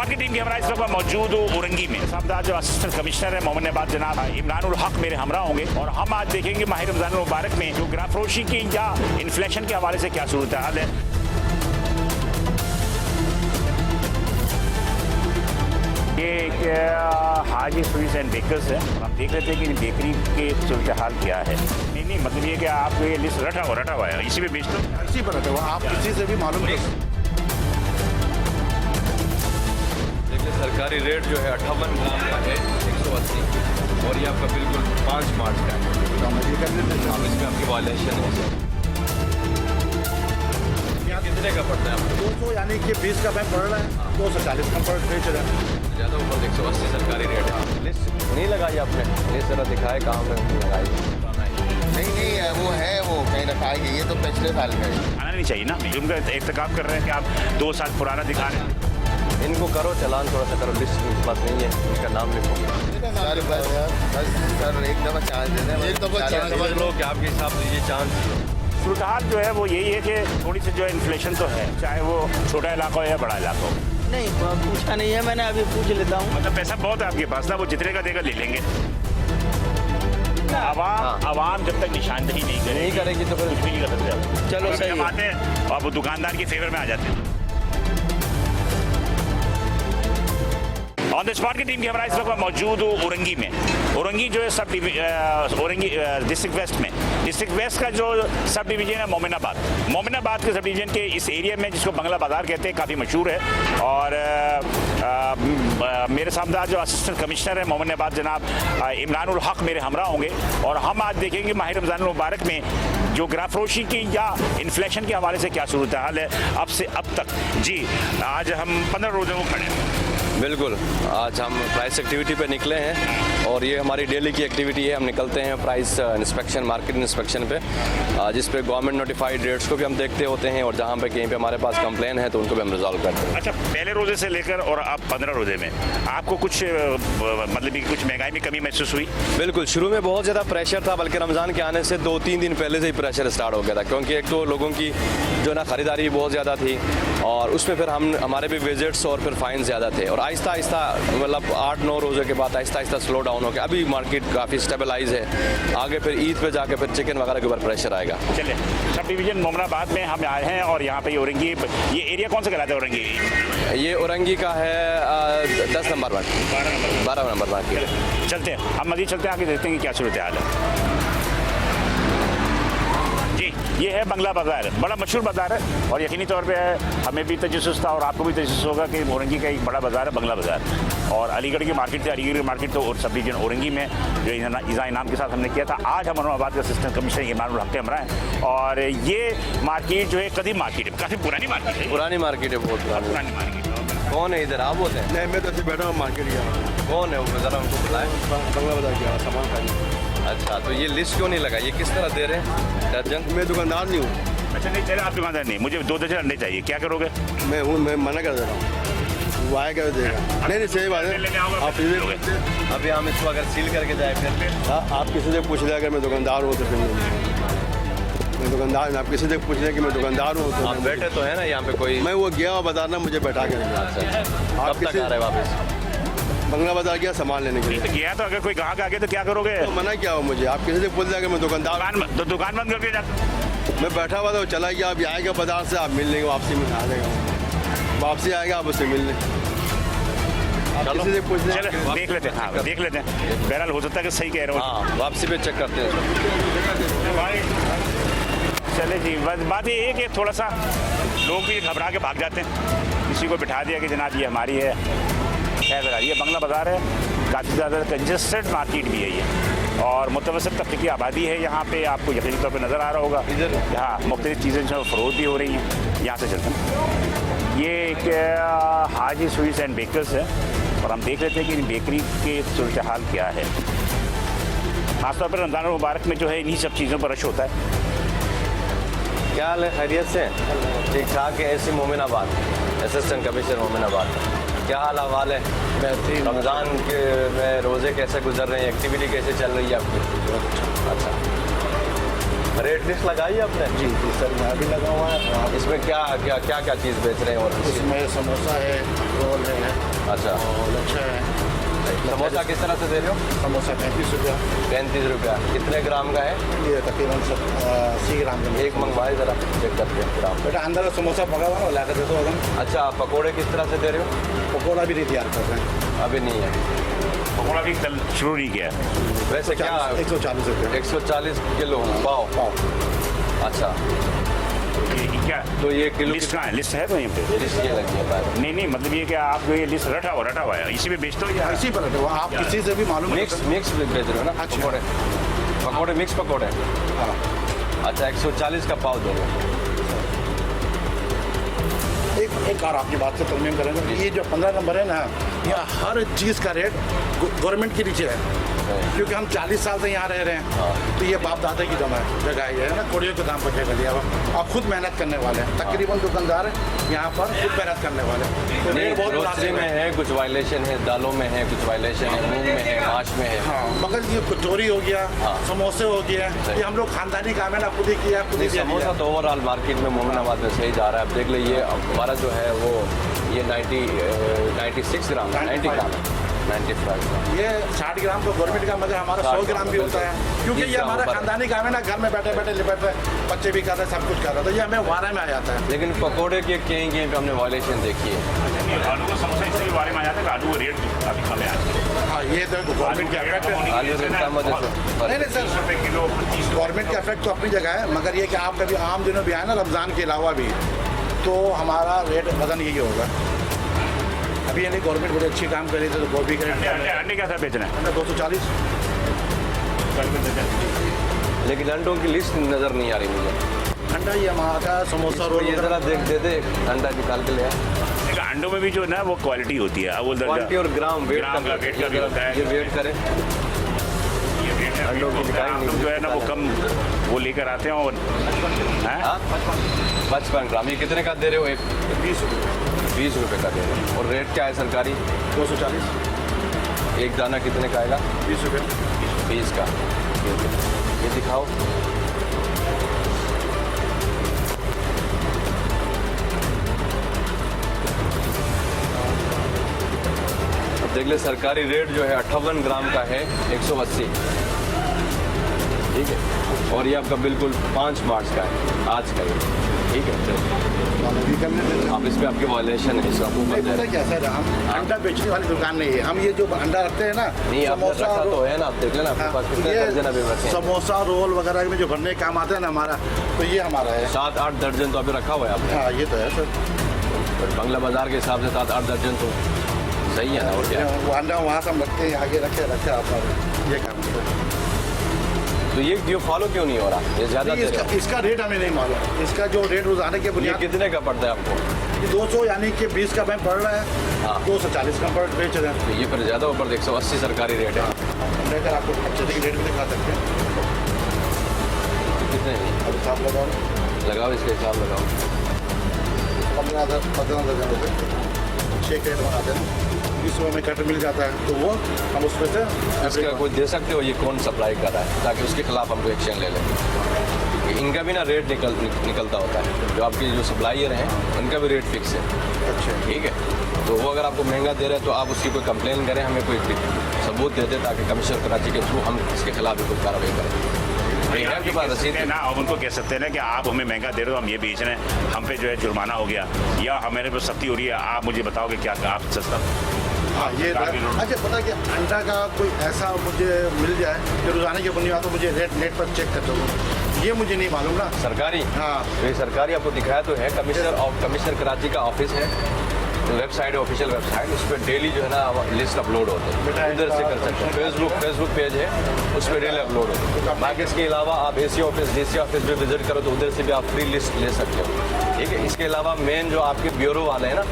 Spot की team की हमारा इस वक्त मौजूद हूँ औरंगी में। साहब जो असिस्टेंट कमिश्नर है मोमिनाबाद जनाब इमरानुल हक मेरे हमरा होंगे और हम आज देखेंगे माह रमजान मुबारक में जो ग्राफरोशी की या इन्फ्लेशन के हवाले से क्या सूरत हाल है। ये हाजी स्वीट्स एंड बेकर्स है और हम देख रहे थे कि बेकरी के सूरत हाल क्या है। नहीं मतलब ये कि आपको ये लिस्ट रटा हुआ है, इसी में बेच दो, इसी पर रटा हुआ, आप किसी से भी मालूम नहीं। देखिए सरकारी रेट जो है 58 ग्राम का है 180 और ये आपका बिल्कुल 5 मार्च का है। अब इसमें आपकी वायलेशन है सर। कितने का पड़ता है आपको? 200 यानी कि 20 का बैग पड़ रहा है, 240 का बेच रहा है। ज़्यादा ऊपर 180 सरकारी रेट है। लिस्ट नहीं लगाई आपने? लिस्ट जरा दिखाए कहाँ में लगाई? नहीं वो है, वो कहीं रखा है, ये तो पिछले साल का है। आना नहीं चाहिए ना, उनका एहतकाब कर रहे हैं कि आप 2 साल पुराना दिखा रहे हैं। इनको करो चालान, थोड़ा सा करो। लिस्ट की बात नहीं है, इनका नाम लिखो सर बस सर एक दफ़ा चांस दे दें, एक दफ़ा चांस समझ लो कि आपके हिसाब से ये चांस सूरत हाल जो है वो यही है कि थोड़ी सी जो इन्फ्लेशन तो है, चाहे वो छोटा इलाका हो या बड़ा इलाका हो। नहीं पूछा नहीं है मैंने, अभी पूछ लेता हूँ। मतलब पैसा बहुत है आपके पास ना, वो जितने का देगा ले लेंगे। आवाम जब तक निशानदही नहीं करेगी तो फिर कुछ भी नहीं कर सकते। चलो सही हम आते हैं और वो दुकानदार के फेवर में आ जाते हैं। ऑन द स्पॉट की टीम की हमारा इस वक्त मौजूद हूँ औरंगी में। औरंगी जो है सब औरंगी डिस्ट्रिक्ट वेस्ट में, डिस्ट्रिक्ट वेस्ट का जो सब डिवीजन है मोमिनाबाद के सब डिवीजन के इस एरिया में, जिसको बंगला बाजार कहते हैं, काफ़ी मशहूर है। और मेरे सामने जो असिस्टेंट कमिश्नर है मोमिनाबाद जनाब इमरानुल हक मेरे हमरा होंगे और हम आज देखेंगे माह रमजान मुबारक में जो ग्राफरोशी की या इन्फ्लेशन के हवाले से क्या सूरत हाल है अब से अब तक। जी आज हम 15 रोज़ों को खड़े हैं। बिल्कुल, आज हम प्राइस एक्टिविटी पे निकले हैं और ये हमारी डेली की एक्टिविटी है। हम निकलते हैं प्राइस इंस्पेक्शन, मार्केट इंस्पेक्शन पे, जिस पे गवर्नमेंट नोटिफाइड रेट्स को भी हम देखते होते हैं और जहाँ पे कहीं पे हमारे पास कंप्लेन है तो उनको भी हम रिजॉल्व करते हैं। अच्छा, पहले रोजे से लेकर और अब 15 रोजे में आपको कुछ मतलब कि कुछ महंगाई में कमी महसूस हुई? बिल्कुल, शुरू में बहुत ज़्यादा प्रेशर था, बल्कि रमज़ान के आने से 2-3 दिन पहले से ही प्रेशर स्टार्ट हो गया था, क्योंकि एक तो लोगों की जो ना ख़रीदारी बहुत ज़्यादा थी और उसमें फिर हमारे भी विजिट्स और फिर फाइन ज़्यादा थे और आहिस्ता आहिस्ता मतलब 8-9 रोज़े के बाद आहिस्ता आहिस्ता स्लो डाउन हो गया। अभी मार्केट काफ़ी स्टेबलाइज है, आगे फिर ईद पे जाके फिर चिकन वगैरह के ऊपर प्रेशर आएगा। चलिए, सब डिवीजन मोमिनाबाद में हम आए हैं और यहाँ पे औरंगी, ये एरिया कौन सा कहलाता है औरंगी? ये औरंगी का है 10 नंबर मार्केट, 12 नंबर मार्केट। चलते हैं, हम मज़ीद चलते हैं, आगे देखते हैं कि क्या सूरत हाल है। जी ये है बंगला बाज़ार, बड़ा मशहूर बाज़ार है और यकीनी तौर पे हमें भी तजस्सुस था और आपको भी तजस्सुस होगा कि औरंगी का एक बड़ा बाज़ार है बंगला बाज़ार। और अलीगढ़ की मार्केट थी, अलीगढ़ की मार्केट तो और सब डिवीजन औरंगी में जो इज़ा इनाम के साथ हमने किया था। आज हम मोमिनाबाद के असिस्टेंट कमिश्नर इमरानुल हक हमरा हैं और ये मार्केट जो है कदीम मार्केट है, काफ़ी पुरानी मार्केट है। पुरानी मार्केट है, बहुत पुरानी मार्केट। कौन है इधर? आप होते हैं? नहीं, मैं तो ऐसे बैठा हूँ मार्केट गया। कौन है वो, ज़रा उनको बुलाएं। बंगला बाजार गया सामान खरीदने। अच्छा, तो ये लिस्ट क्यों नहीं लगाई? ये किस तरह दे रहे हैं दर्जन? मैं दुकानदार नहीं हूँ। अच्छा नहीं, चले आप दुकानदार नहीं, मुझे 2 दर्जन अंडे चाहिए, क्या करोगे? मैं मना कर दे रहा हूँ, वो आएगा देगा। नहीं सही बात है, आप अभी हम इसको अगर सील करके जाए फिर आप किसी से पूछ लें अगर मैं दुकानदार हूँ तो फिर मैं दुकानदार, आप किसी से पूछ लें कि मैं दुकानदार हूँ तो आप बैठे तो है ना यहाँ पे कोई? मैं वो गया और बाजार ना मुझे बैठा कर कब तक आ रहे हैं वापस? बंगला बाजार गया सामान लेने के लिए। तो गया तो अगर कोई ग्राहक आ गया तो क्या करोगे? तो मना क्या हो मुझे, आप किसी से पूछ लें अगर मैं दुकानदार, तो दुकान बंद करके जाते। मैं बैठा हुआ था, वो चला गया, अभी आएगा बाजार से, आप मिल लेंगे, वापसी में आ जाएगा, वापसी आएगा, आप उससे मिल लें। आप किसी से पूछ लें, देख लेते हैं। हाँ देख लेते हैं, बहरहाल हो सकता है कि सही कह रहे हो। हाँ, वापसी पे चेक करते हैं। चले जी, बस बात ये है कि थोड़ा सा लोग भी घबरा के भाग जाते हैं, किसी को बिठा दिया कि जनाब ये हमारी है। खैर ये बंगला बाज़ार है, काफ़ी ज़्यादा कंजस्टेड मार्केट भी है ये और मुतवसत तबके की आबादी है यहाँ पे, आपको यकीनी तौर पे नज़र आ रहा होगा। इधर यहाँ मुख्तलिफ़ चीज़ें जो फ़रोख्त भी हो रही हैं। यहाँ से चलते हैं, ये एक हाजी स्वीट्स एंड बेकर्स है और हम देख रहे थे कि बेकरी के सूरत हाल क्या है। ख़ासतौर पर रमज़ान मुबारक में जो है इन्हीं सब चीज़ों पर रश होता है। क्या हाल है? खैरियत से? ठीक ठाक है। ऐसी मोमिनाबाद, असिस्टेंट कमिश्नर मोमिनाबाद, क्या हाल हवाल है? रमज़ान के में रोज़े कैसे गुजर रहे हैं, एक्टिविटी कैसे चल रही है आपकी? अच्छा, रेट लिस्ट लगाई है आपने? जी सर, मैं अभी लगा हुआ है। इसमें क्या क्या क्या क्या चीज़ बेच रहे हैं? और इसमें समोसा है, रोल है, अच्छा और अच्छा है। समोसा किस तरह से दे रहे हो? समोसा 35 रुपया, 35 रुपया। कितने ग्राम का है? ये तकरीबन 80 ग्राम का। एक मंगवाए ज़रा चेक करते हैं ग्राम। बेटा अंदर समोसा पका हुआ है, ला कर दे दो एकदम। अच्छा, पकोड़े किस तरह से दे रहे हो? पकौड़ा भी नहीं तैयार कर रहे हैं। अभी नहीं है। पकौड़ा भी कल शुरू नहीं किया। वैसे क्या 140 रुपये 140 किलो पाव? पाव। अच्छा, ये क्या तो ये किलो लिस्ट कहाँ है? लिस्ट है तो यहीं पे? लिस्ट ये लगी है बाहर। नहीं आप ये आप ये लिस्ट रटा हुआ है, इसी में बेचते हो या इसी पर है, आप किसी से भी मालूम मिक्स बेच रहे हो ना? अच्छा। पकोड़े मिक्स पकोड़े। हाँ। अच्छा, 140 का पाव दे रहे हो। एक और आपकी बात से तरमीम करेंगे, ये जो 15 नंबर है ना, यहाँ हर चीज़ का रेट गवर्नमेंट के नीचे है, क्योंकि हम 40 साल से यहाँ रह रहे हैं। तो ये बाप दादा की जगह ये है ना, कोड़ियों के दाम पर जगह लिया हुआ। आप खुद मेहनत करने वाले हैं, तकरीबन दुकानदार यहाँ पर खुद मेहनत करने वाले हैं। तो रेट बहुत ग्रोसरी में है कुछ वायलेशन है, दालों में है कुछ वायलेशन है, मूंग में है, माश में है। हाँ, मगर ये कचौरी हो गया, हाँ। समोसे हो गए, ये हम लोग खानदानी काम है ना, खुद ही किया, खुद ही दिया। समोसा तो ओवरऑल मार्केट में मोमिनाबाद में सही जा रहा है। अब देख लीजिए हमारा जो है वो ये 96 ग्राम 90 ग्राम है, 95 ग्राम। ये 60 ग्राम तो गवर्नमेंट का, मगर हमारा 100 ग्राम भी होता है, क्योंकि ये हमारा खानदानी काम है ना, घर में बैठे बैठे लिपट रहे, बच्चे भी कर रहे, सब कुछ कर रहे, तो ये हमें वारा में आ जाता है। लेकिन पकोड़े के कहीं पे हमने वायलेशन देखी है। आलू को समोसा इसलिए बारे में आ जाता है, आलू का रेट काफी कम है आज। हाँ, ये तो गवर्नमेंट का इफेक्ट है। आलू रेट कम होने से नहीं सर, 30 रुपए किलो 25 गवर्नमेंट का इफेक्ट तो अपनी जगह है, मगर ये कि आप कभी आम दिनों भी आए ना, रमज़ान के अलावा भी, तो हमारा रेट वजन यही होगा। अभी यानी गवर्नमेंट बड़ी अच्छी काम कर रही थी, तो गोभी का अंडे क्या था बेचना है? 240। लेकिन अंडों की लिस्ट नज़र नहीं आ रही मुझे। ठंडा ये हमारा का समोसा रोल ये जरा देख दे अंडा निकाल के ले आ। देखो, अंडों में भी जो है ना वो क्वालिटी होती है, वो क्वालिटी और ग्राम वेट ग्राम का वेट का भी होता है। ये वेट करें। अंडों की दिखाई हम नहीं लोग जो है ना वो कम वो लेकर आते हैं और हाँ 55 ग्राम। ये कितने का दे रहे हो? एक 20 रुपये का दे रहे हो। और रेट क्या है सरकारी? 240। एक दाना कितने का आएगा? 20 रुपये। 20 का। ये दिखाओ। अब देख ले, सरकारी रेट जो है 58 ग्राम का है 180। ठीक है, और ये आपका बिल्कुल 5 मार्च का है, आज का ये। ठीक है, आप इस पे आपके वायलेशन है, इसका आपको नहीं पता पता है। क्या सर, हम अंडा बेचने वाली दुकान नहीं है, हम ये जो अंडा रखते हैं ना, नहीं, आपने रखा तो है ना, आप देख लेना आपके पास कितने दर्जन अभी रखे हैं। समोसा रोल वगैरह में जो भरने का काम आता है ना हमारा, तो ये हमारा है। 7-8 दर्जन तो अभी रखा हुआ है आपने। हाँ, ये तो है सर। बंगला बाजार के हिसाब से 7-8 दर्जन तो सही है ना। और क्या, वो अंडा वहाँ से हम रखते हैं, आगे रखे आप ये काम करते हैं। तो ये फॉलो क्यों नहीं हो रहा? ये ज़्यादा दे रहे हो। इसका रेट हमें नहीं मालूम, इसका जो रेट रोजाना के ये बुनियाद कितने का पड़ता है आपको? 200 यानी कि 20 का मैं पड़ रहा है, हाँ। 240 का पड़ बेच रहे हैं। तो ये फिर ज़्यादा ऊपर 180 सरकारी रेट है। लेकर आपको अच्छे से रेट भी दिखा सकते हैं। कितने अब हिसाब लगाओ, लगाओ, इसका हिसाब लगाओ। 15,000 रुपये 6 क्रेट बनाते हैं, 20 रुपये में कट मिल जाता है, तो वो हम उसमें से इसका कोई दे सकते हो ये कौन सप्लाई कर रहा है, ताकि उसके खिलाफ हमको एक्शन ले लें। इनका भी ना रेट निकलता होता है, जो आपके जो सप्लायर हैं उनका भी रेट फिक्स है। अच्छा। ठीक है, तो वो अगर आपको महंगा दे रहे हैं तो आप उसकी कोई कंप्लेन करें, हमें कोई सबूत दे दें, ताकि कमिश्नर कराची के थ्रू हम इसके खिलाफ भी कोई कार्रवाई करें। है आपके पास रसीद है ना, अब उनको कह सकते हैं ना कि आप हमें महंगा दे रहे हो, हम ये बेच रहे हैं, हम पे जो है जुर्माना हो गया, या हमारे पे सख्ती हो रही है, आप मुझे बताओगे क्या आप सस्ता। हाँ, ये अच्छा पता कि अंडा का कोई ऐसा मुझे मिल जाए जो रोजाना की बुनियाद तो मुझे रेट नेट पर चेक कर दूँ, ये मुझे नहीं मालूम ना। सरकारी, हाँ, ये सरकारी आपको दिखाया तो है। कमिश्नर कराची का ऑफिस है, वेबसाइट है, ऑफिशियल वेबसाइट, उस पर डेली जो है ना लिस्ट अपलोड होते हैं, उधर से कर सकते हैं। फेसबुक पेज है, उस पर डेली अपलोड होते हैं। बाकी इसके अलावा आप AC ऑफिस DC ऑफिस पे विजिट करो तो उधर से भी आप फ्री लिस्ट ले सकते हो। ठीक है, इसके अलावा मेन जो आपके ब्यूरो वाले हैं ना,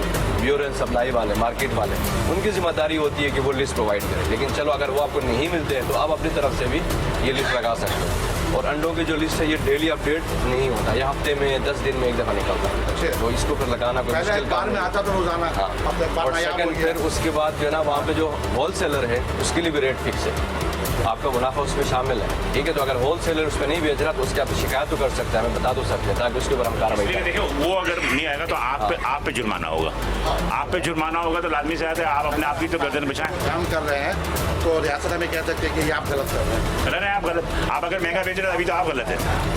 ब्यूरो एंड सप्लाई वाले, मार्केट वाले, उनकी जिम्मेदारी होती है कि वो लिस्ट प्रोवाइड करें। लेकिन चलो, अगर वो आपको नहीं मिलते हैं तो आप अपनी तरफ से भी ये लिस्ट लगा सकते हो। और अंडों की जो लिस्ट है ये डेली अपडेट नहीं होता, ये हफ्ते में 10 दिन में एक दफ़ा निकलता है, तो इसको फिर लगाना कोई पहले मुश्किल अखबार काम में नहीं। आता तो रोजाना। हाँ, अब अखबार और नायाब हो सेकंड गया। फिर उसके बाद जो है ना वहाँ पे जो होल सेलर है उसके लिए भी रेट फिक्स है, आपका मुनाफा उसमें शामिल है, ठीक है। तो अगर होल सेलर उसमें नहीं बेच रहा तो उसकी आप शिकायत तो कर सकते हैं, हमें बता दो सकते हैं, ताकि उसके ऊपर हम कार्रवाई लेकिन करें। देखिए वो अगर नहीं आएगा तो आप पे जुर्माना होगा, आप पे जुर्माना होगा तो लाजमी से आते आप अपने आप की तो गर्दन बचाएं। काम कर रहे हैं तो रियासत हमें कह सकते हैं कि ये आप गलत कर रहे हैं। गलत है, आप गलत, आप अगर महंगा बेच रहे हैं अभी तो आप गलत है।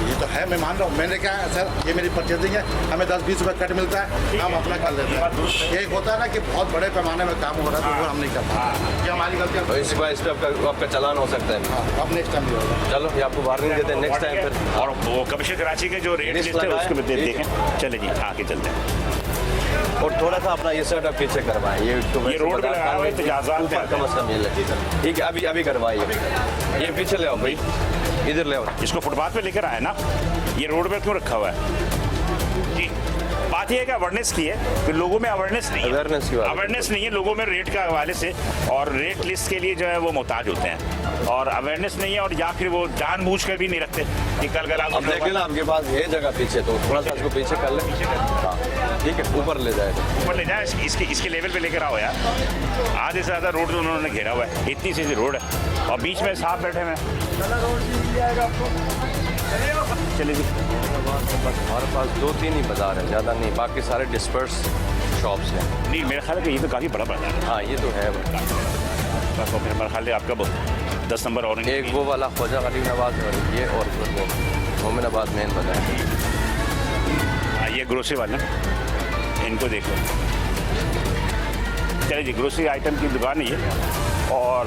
ये तो है, मैं मान रहा हूँ। मैंने कहा सर ये मेरी परचेजिंग है, हमें 10-20 रुपये कट मिलता है, हम अपना कर लेते हैं। एक होता है ना कि बहुत बड़े पैमाने में काम हो रहा है तो वो हम नहीं कर पाते, ये हमारी गलती तो इस पर आपका चालान हो सकता है। है। अब नेक्स्ट टाइम भी होगा। चलो ये आपको वार्निंग देते हैं, नेक्स्ट टाइम फिर। और वो कमिश्नर कराची के जो रेट लिस्ट है उसको भी देखें। चले जी आगे चलते हैं। और थोड़ा सा अपना ये सेटअप पीछे करवाएं, ये रोड पे लगाया हुआ है, तजाज़ात पे आते कम से कम ये लगे, ठीक है। अभी करवाइए, ये पीछे ले आओ भाई, इधर ले आओ। इसको फुटपाथ पे लेकर आए ना, ये रोड पे क्यों रखा हुआ है जी? बात यह है कि अवेयरनेस की है कि लोगों में अवेयरनेस नहीं है, Awareness की बात है। अवेयरनेस नहीं है लोगों में रेट के हवाले से, और रेट लिस्ट के लिए जो है वो मोहताज होते हैं, और अवेयरनेस नहीं है, और या फिर वो जानबूझ कर भी नहीं रखते कि कल आप अब देख लेना आपके पास है जगह पीछे, तो थोड़ा सा इसको पीछे कर ले, हाँ ठीक है, ऊपर ले जाए। ऊपर ले जाए, इसके लेवल पे लेकर आओ यार। आधे से ज़्यादा रोड तो उन्होंने घेरा हुआ है, इतनी सी रोड है और बीच में सांप बैठे हुए हैं। चलिए जी, बस हमारे पास 2-3 ही बाजार है, ज़्यादा नहीं, बाकी सारे डिस्पर्स शॉप्स हैं। नहीं मेरा ख्याल है कि ये तो काफ़ी बड़ा बाजार है। हाँ ये तो है। तो फिर मेरा ख्याल है आपका 10 नंबर और एक वो वाला ख्वाजा गरीब नवाज है, और ये और फिर वो मोमिनाबाद मेन बाजार है। ये ग्रोसरी वाले इनको देखो। चलिए जी, ग्रोसरी आइटम की दुकान है ये, और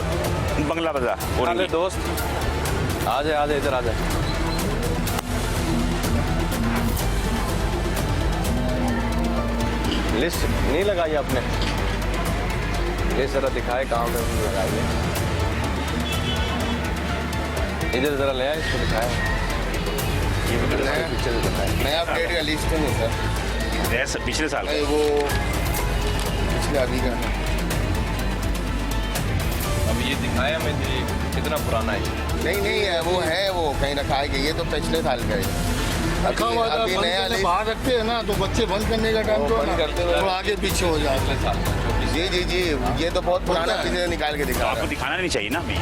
बंगला बाजार। और अरे दोस्त आ जाए इधर आ जाए। लिस्ट नहीं लगाई आपने? ये जरा दिखाए कहाँ पे लगाइए, इधर जरा ले आए, इसको दिखाए, ये भी इसके पीछे से दिखाए। नया अपडेट का लिस्ट है नहीं सर, ऐसा पिछले साल नहीं वो पिछले अभी का है। अब ये दिखाया हमें कितना पुराना है। नहीं है वो कहीं रखा है कि ये तो पिछले साल का है। रखा हुआ था, अभी बंद नया करके लिस्ट बाहर रखते हैं ना, तो बच्चे बंद करने का टाइम तो बंद करते हुए थोड़ा आगे पीछे हो जाते हैं। जी ये तो बहुत पुराना होता है। चीज़ें निकाल के तो दिखा आपको रहा दिखाना नहीं चाहिए ना हमें।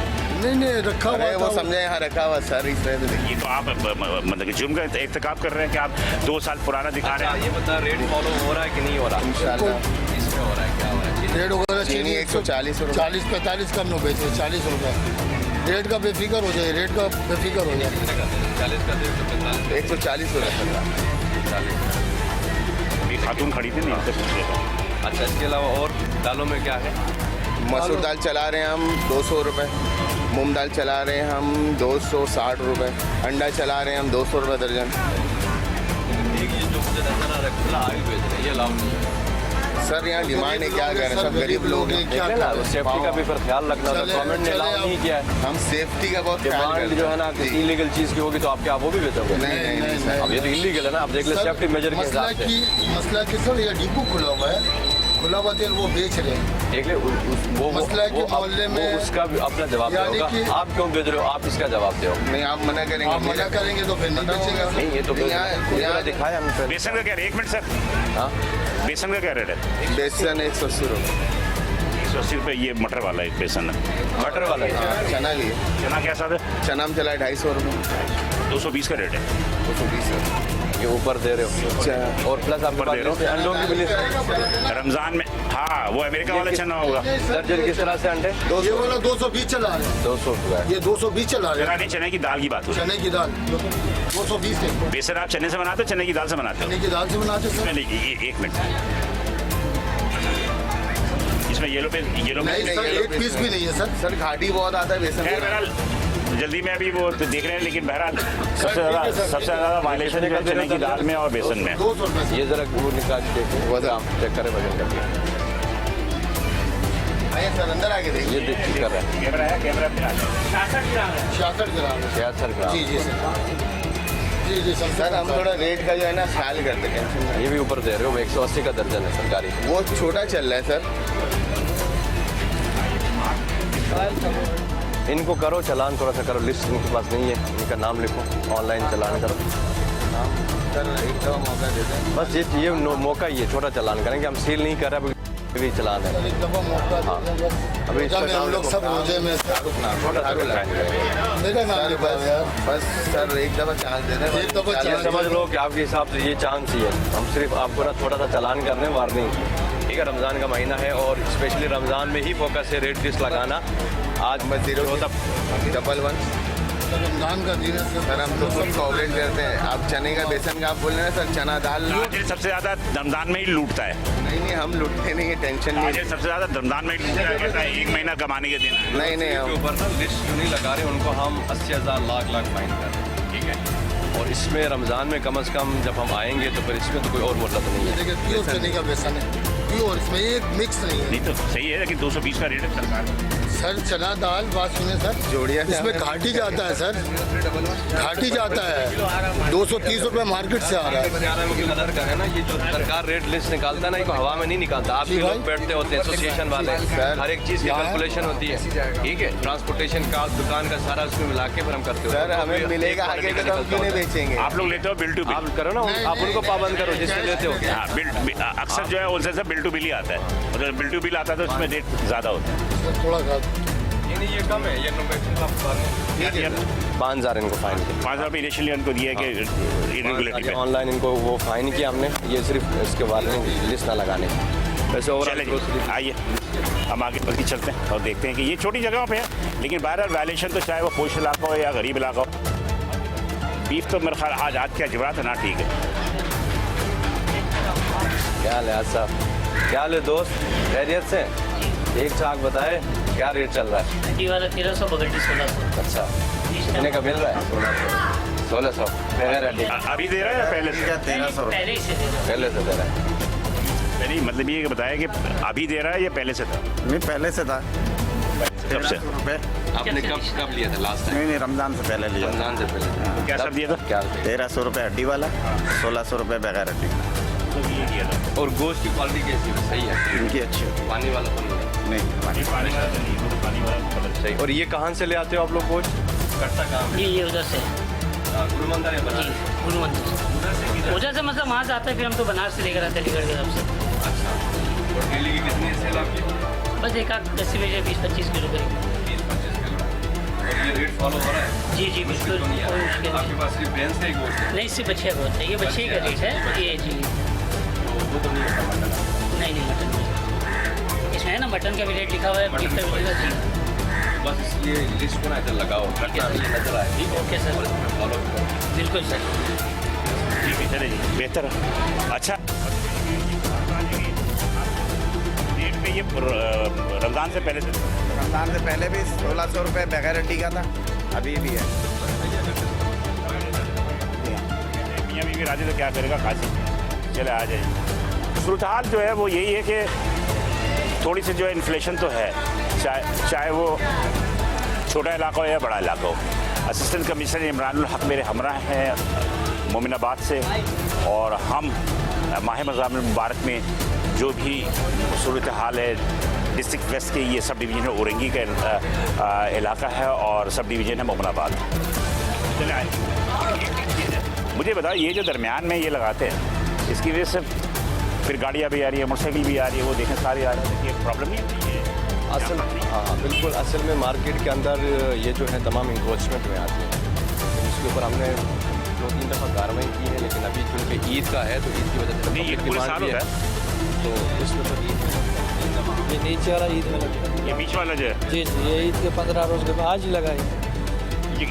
नहीं रखा है। हुआ अरे वो था। समझे यहाँ रखा हुआ सर, इस तरह से देखिए। ये तो आप मतलब कि जुर्म का इर्तिकाब कर रहे हैं कि आप 2 साल पुराना दिखा रहे हैं। ये बता रेट फॉलो हो रहा है कि नहीं हो रहा? इंशाल्लाह इसमें हो रहा है, क्या हो रहा है? रेट वगैरह चीनी 140 रुपये। 40-45 कम नो बेचे, 40 रुपये। रेट का बेफिक्र हो जाए, रेट का बेफिक्र हो जाए। 40 का 145 140 रुपये। ये खातून खड़ी थी नहीं, इनसे पूछ लेता हूँ। अच्छा, इसके अलावा और दालों में क्या है? मसूर दाल चला रहे हैं हम 200 रुपये, मूंग दाल चला रहे हैं हम 260 रुपये, अंडा चला रहे हैं हम 200 रुपये दर्जन। एक ये जो मुझे नजर आ रहा है खुला आयल बेच रहे हैं, ये अलाउ नहीं है। सर यहाँ डिमांड है, क्या करें, सब गरीब लोग हैं। क्या देख लेना, करें? सेफ्टी का भी फिर ख्याल रखना होगा। चले- गवर्नमेंट ने चले अलाउ आप- नहीं किया है। हम सेफ्टी का बहुत ख्याल डिमांड करते जो है ना हैं। किसी जी। इलीगल चीज़ की होगी तो आप क्या वो भी बेचोगे? नहीं सर। अब ये तो इलीगल है ना, आप देख ले सर, सेफ्टी मेजर के मसला हिसाब से मसला कि सर ये डिपो खुला हुआ है, खुला हुआ तेल वो बेच रहे हैं। देख ले वो मसला है कि वो मोहल्ले वो में उसका भी अपना जवाब यानी देगा। कि- आप क्यों बेच रहे हो, आप इसका जवाब दो। नहीं आप मना करेंगे। आप मना करेंगे तो फिर नहीं बेचेगा। नहीं ये तो यहाँ दिखाया हमने पहले। बेसन का क्या रेट? 1 मिनट सर, हाँ बेसन का क्या रेट है? बेसन 180 रुपये। 180 रुपये। ये मटर वाला एक बेसन है। मटर वाला है। हाँ, चना भी है। चना कैसा है? चना में चला है 250 रुपये। 220 का रेट है। 220 ये ऊपर दे रहे हो, अच्छा। और प्लस आपके ऊपर दे रहे पास अंडों की भी लिस्ट। रमजान में हाँ, वो अमेरिका वाला चना होगा। दर्जन किस तरह से अंडे? ये वाला 220 चला रहे हैं, 200 रुपये। ये 220 चला रहे चना हैं। नहीं, चने की दाल की बात हो। चने की दाल 220 है। बेसन आप चने से बनाते हो, चने की दाल से बनाते हो? चने की दाल से बनाते हैं सर। नहीं, ये 1 मिनट, इसमें येलो नहीं सर, ये एक पीस भी नहीं है सर। सर घाटी बहुत आता है बेसन खैर का। बहरहाल जल्दी में अभी वो तो देख रहे हैं, लेकिन बहरहाल ठीक है सर, सबसे ज़्यादा वायलेशन जो है चने की दाल में और बेसन में। 200 रुपये से। ये जरा वो निकाल के देखिए, वो दाम चेक करें वजन करके। आइए सर अंदर आके देखिए। ये देख कर रहा है कैमरा है, कैमरा पे 66 ग्राम है। 66 ग्राम। जी सर, जी सर। सर हम थोड़ा रेट का जो है ना ख्याल करते हैं। ये भी ऊपर दे रहे हो, 180 का दर्जन है सरकारी। वो छोटा चल रहा है सर। इनको करो चालान, थोड़ा सा करो, लिस्ट इनके पास नहीं है, इनका नाम लिखो, ऑनलाइन चालान करो। सर एक दफ़ा मौका देते हैं। बस ये मौका ही है, छोटा चालान करेंगे, हम सील नहीं कर रहे, अभी चलान है। एक दफा मौका दे दें, अभी रोजा में हम लोग सब रोजे में छोटा सा मेरा नाम लिखा है यार। बस सर एक दफ़ा चांस दे दें। एक दफा ये समझ लो कि आपके हिसाब से ये चांस ही है, हम सिर्फ आपको ना थोड़ा सा चालान करने वार्निंग, ठीक है। रमज़ान का महीना है और स्पेशली रमज़ान में ही फोकस है रेट लिस्ट लगाना। आज मैं 011 रमजान का दिन है सर, हम तो फुल कवरेज करते हैं। आप चने का बेसन का आप बोल रहे हैं सर, चना दाल ताजिर सबसे ज़्यादा रमज़ान में ही लूटता है। नहीं हम लुटते नहीं है, टेंशन नहीं। ताजिर सबसे ज़्यादा रमज़ान में ही लूटता है, कहता है 1 महीना कमाने के दिन है। नहीं के हम ऊपर ना लिस्ट जो नहीं लगा रहे उनको हम 80,000 लाख फाइन कर रहे हैं, ठीक है। और इसमें रमज़ान में कम से कम जब हम आएंगे तो फिर इसमें तो कोई और मतलब नहीं है। देखिए प्योर चने का बेसन है, प्योर, इसमें एक मिक्स नहीं है। नहीं तो सही है, लेकिन 220 का रेट है सरकार। सर चना दाल, बात सुने सर, जोड़िया इसमें घाटी जाता है सर, घाटी जाता है। 230 रुपये मार्केट से आ रहा है। कदर का है ना, ये जो सरकार रेट लिस्ट निकालता है ना, इसको हवा में नहीं निकालता। आप भी जी भाई। लोग बैठते होते हैं एसोसिएशन वाले, हर एक चीज़ की यहाँ- कैलकुलेशन होती है, ठीक है। ट्रांसपोर्टेशन का, दुकान का सारा उसमें मिला के फिर हम करते हो। सर हमें मिलेगा आगे तो हम क्यों नहीं बेचेंगे। आप लोग लेते हो बिल टू बिल। आप करो ना, आप उनको पाबंद करो जिससे लेते हो। हाँ, अक्सर जो है उनसे से बिल टू बिल ही आता है, मतलब बिल टू बिल आता है तो उसमें रेट ज़्यादा होता है। सर थोड़ा सा ये कम है, ये 5,000 इनको फाइन किया। 5,000 रुपये इनिशियली उनको दिया कि इरेगुलेटरी पे। ऑनलाइन इनको वो फाइन किया हमने, ये सिर्फ इसके बारे में लिस्ट ना लगाने। वैसे चले जी, आइए हम आगे बढ़ के चलते हैं और देखते हैं कि ये छोटी जगहों पे है, लेकिन बहरहाल वायलेशन तो चाहे वो पोश इलाका हो या गरीब इलाका हो। बीफ तो मेरे ख्याल आज क्या जवाब है ना, ठीक है। क्या हाल है आज साहब, क्या हाल है दोस्त, खैरियत से? एक चाक बताए क्या रेट चल रहा है? हड्डी वाला 1300, बगड्डी 1600। अच्छा, कितने का मिल रहा है? 1600 बगैर हड्डी। अभी दे रहा है या पहले से? पहले ही से दे दो। पहले से दे रहा है। नहीं, मतलब ये बताया कि अभी दे रहा है या पहले से था? नहीं पहले से था। कब से? रुपये आपने कब लिया था लास्ट टाइम? नहीं रमजान से पहले लिया। रमजान से पहले क्या सब दिया था? क्या? 1300 रुपये हड्डी वाला, 1600 रुपये बगैर हड्डी। तो ये दिया था। और गोश्त की क्वालिटी कैसी है? सही है, इनकी अच्छी होती पानी वाला तो नहीं है। नहीं पानी वाला तो नहीं, वो तो पानी वाला तो अलग। सही। और ये कहाँ से ले आते हो आप लोग गोश्त? कट्टा कहाँ? ये उधर से, गुरुमंदिर है बना। जी गुरु मंदिर उधर से, मतलब वहाँ से आता है, फिर हम तो बनारस से लेकर आते हैं, अलीगढ़ की तरफ से। अच्छा, और डेली की कितनी सेल आपकी? बस एक आध 10 बजे 20-25 किलो करीब। 20-25 किलो। और ये रेट फॉलो हो रहा है? जी जी बिल्कुल, तो नहीं है। कोई मुश्किल आपके नहीं। पास सिर्फ भैंस का ही गोश्त है? नहीं, सिर्फ बछिया का होता है, ये बछिया का रेट है ये जी। तो वो तो नहीं है टमाटर? नहीं मटन नहीं, इसमें है ना मटन का भी रेट लिखा हुआ है, बीफ का भी लिखा हुआ है। बस इसलिए लिस्ट को ना इधर लगाओ, कट्टा ये नजर आए, ठीक है? ओके सर, फॉलो करो। बिल्कुल सर। ठीक है, चले जी, बेहतर है। अच्छा, रेट में ये रमज़ान से पहले से रमजान से पहले भी 1600 रुपये बगैर हड्डी का था, अभी भी है। मियाँ बीवी राजी तो क्या करेगा, खासी। चले आ जाए। सूरत हाल जो है वो यही है कि थोड़ी सी जो है इन्फ्लेशन तो है, चाहे वो छोटा इलाका हो या बड़ा इलाका हो। असिस्टेंट कमिश्नर इमरानुल हक मेरे हमरा हैं मोमिनाबाद से, और हम माह रमज़ान मुबारक में जो भी सूरत हाल है, डिस्ट्रिक्ट वेस्ट के ये सब डिवीज़न है, औरंगी का इलाका है और सब डिवीज़न है मोमिनाबाद। चले आए। मुझे बताओ, ये जो दरमियान में ये लगाते हैं, इसकी वजह से फिर गाड़ियाँ भी आ रही है, मोटरसाइकिल भी आ रही है, वो देखें सारी आ रही है, ये प्रॉब्लम नहीं होती है? असल हाँ बिल्कुल, असल में मार्केट के अंदर ये जो है तमाम इंक्रोचमेंट में आती है। इसके ऊपर हमने 2-3 दफ़ा कार्रवाई की है, लेकिन अभी चूँकि ईद का है तो ईद की वजह से नहीं, ये public पूरे demand साल भी होता है। तो इसमें तो ईद ये नीचे वाला ईद में लगा, ये बीच वाला जो है, जी जी, ये ईद के 15 रोज के बाद आज ही लगाई।